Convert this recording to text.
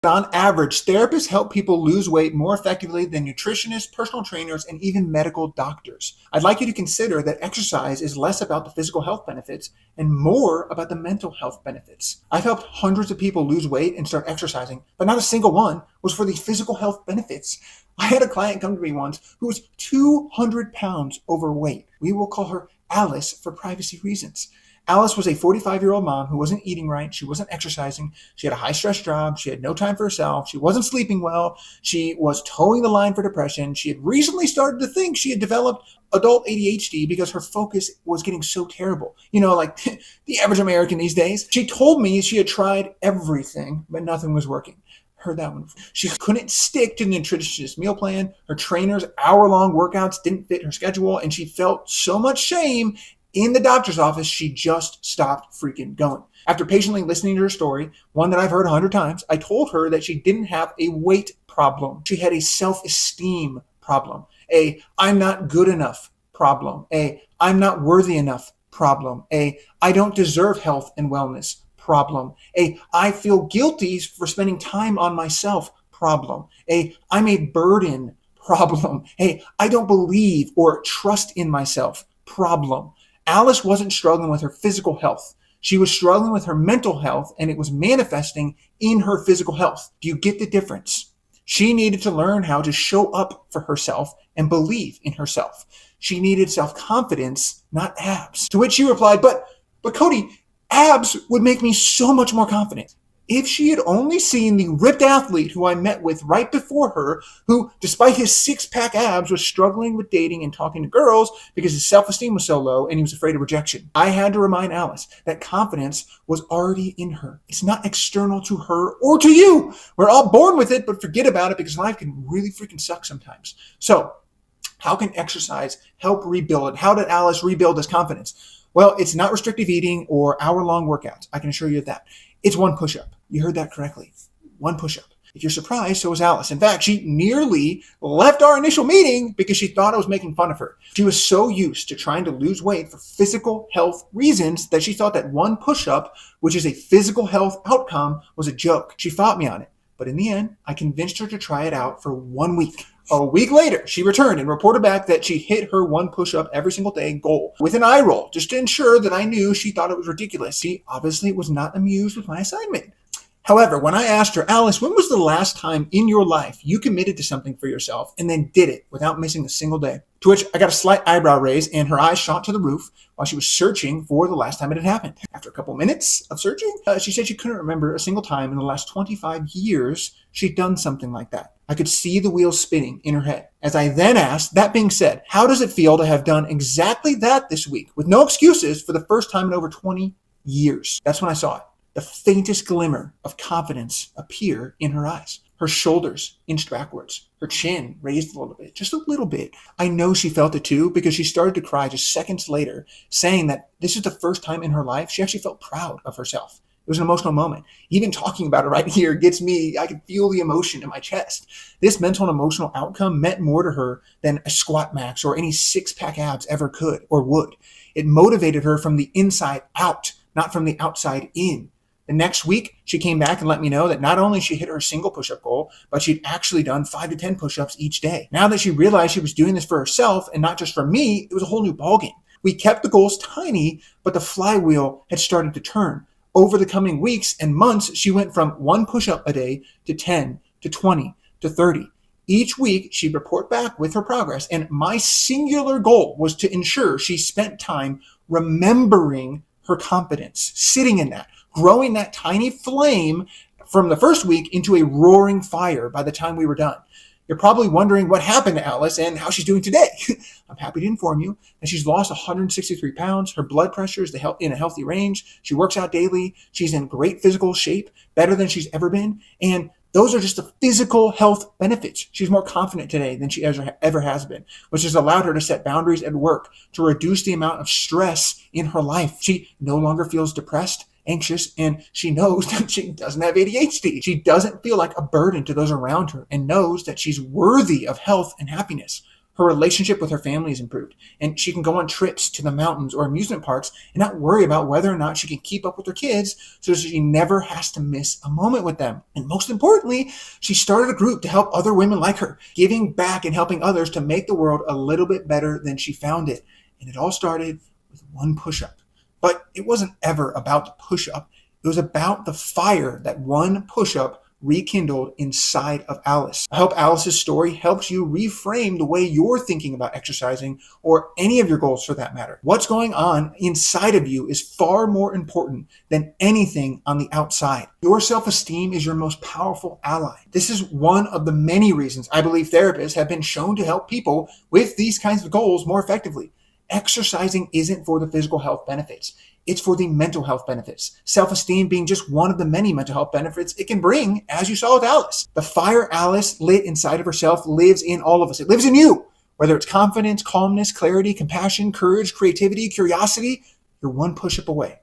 On average, therapists help people lose weight more effectively than nutritionists, personal trainers, and even medical doctors. I'd like you to consider that exercise is less about the physical health benefits and more about the mental health benefits. I've helped hundreds of people lose weight and start exercising, but not a single one was for the physical health benefits. I had a client come to me once who was 200 pounds overweight. We will call her Alice for privacy reasons. Alice was a 45-year-old mom who wasn't eating right. She wasn't exercising. She had a high-stress job. She had no time for herself. She wasn't sleeping well. She was towing the line for depression. She had recently started to think she had developed adult ADHD because her focus was getting so terrible. You know, like the average American these days. She told me she had tried everything, but nothing was working. Heard that one. She couldn't stick to the nutritionist meal plan. Her trainer's hour-long workouts didn't fit her schedule, and she felt so much shame in the doctor's office, she just stopped freaking going. After patiently listening to her story, one that I've heard 100 times, I told her that she didn't have a weight problem. She had a self-esteem problem, a I'm not good enough problem, a I'm not worthy enough problem, a I don't deserve health and wellness problem, a I feel guilty for spending time on myself problem, a I'm a burden problem, a I don't believe or trust in myself problem. Alice wasn't struggling with her physical health. She was struggling with her mental health, and it was manifesting in her physical health. Do you get the difference? She needed to learn how to show up for herself and believe in herself. She needed self-confidence, not abs. To which she replied, but Cody, abs would make me so much more confident. If she had only seen the ripped athlete who I met with right before her, who, despite his six-pack abs, was struggling with dating and talking to girls because his self-esteem was so low and he was afraid of rejection. I had to remind Alice that confidence was already in her. It's not external to her or to you. We're all born with it, but forget about it because life can really freaking suck sometimes. So, how can exercise help rebuild it? How did Alice rebuild this confidence? Well, it's not restrictive eating or hour-long workouts. I can assure you of that. It's one push-up. You heard that correctly. One push-up. If you're surprised, so was Alice. In fact, she nearly left our initial meeting because she thought I was making fun of her. She was so used to trying to lose weight for physical health reasons that she thought that one push-up, which is a physical health outcome, was a joke. She fought me on it. But in the end, I convinced her to try it out for 1 week. A week later, she returned and reported back that she hit her one push-up every single day goal with an eye roll, just to ensure that I knew she thought it was ridiculous. She obviously was not amused with my assignment. However, when I asked her, Alice, when was the last time in your life you committed to something for yourself and then did it without missing a single day? To which I got a slight eyebrow raise and her eyes shot to the roof while she was searching for the last time it had happened. After a couple minutes of searching, she said she couldn't remember a single time in the last 25 years she'd done something like that. I could see the wheels spinning in her head. As I then asked, that being said, how does it feel to have done exactly that this week with no excuses for the first time in over 20 years? That's when I saw it. The faintest glimmer of confidence appear in her eyes. Her shoulders inched backwards. Her chin raised a little bit, just a little bit. I know she felt it too because she started to cry just seconds later, saying that this is the first time in her life she actually felt proud of herself. It was an emotional moment. Even talking about it right here gets me, I can feel the emotion in my chest. This mental and emotional outcome meant more to her than a squat max or any six-pack abs ever could or would. It motivated her from the inside out, not from the outside in. The next week, she came back and let me know that not only she hit her single push-up goal, but she'd actually done 5 to 10 push-ups each day. Now that she realized she was doing this for herself and not just for me, it was a whole new ballgame. We kept the goals tiny, but the flywheel had started to turn. Over the coming weeks and months, she went from 1 push-up a day to 10, to 20, to 30. Each week, she'd report back with her progress, and my singular goal was to ensure she spent time remembering her confidence, sitting in that, growing that tiny flame from the first week into a roaring fire by the time we were done. You're probably wondering what happened to Alice and how she's doing today. I'm happy to inform you that she's lost 163 pounds. Her blood pressure is in a healthy range. She works out daily. She's in great physical shape, better than she's ever been. And those are just the physical health benefits. She's more confident today than she ever has been, which has allowed her to set boundaries at work, to reduce the amount of stress in her life. She no longer feels depressed, anxious, and she knows that she doesn't have ADHD. She doesn't feel like a burden to those around her and knows that she's worthy of health and happiness. Her relationship with her family is improved, and she can go on trips to the mountains or amusement parks and not worry about whether or not she can keep up with her kids so she never has to miss a moment with them. And most importantly, she started a group to help other women like her, giving back and helping others to make the world a little bit better than she found it. And it all started with one push-up. But it wasn't ever about the push-up. It was about the fire that one push-up rekindled inside of Alice. I hope Alice's story helps you reframe the way you're thinking about exercising or any of your goals for that matter. What's going on inside of you is far more important than anything on the outside. Your self-esteem is your most powerful ally. This is one of the many reasons I believe therapists have been shown to help people with these kinds of goals more effectively. Exercising isn't for the physical health benefits. It's for the mental health benefits. Self-esteem being just one of the many mental health benefits it can bring, as you saw with Alice. The fire Alice lit inside of herself lives in all of us. It lives in you. Whether it's confidence, calmness, clarity, compassion, courage, creativity, curiosity, you're one push-up away.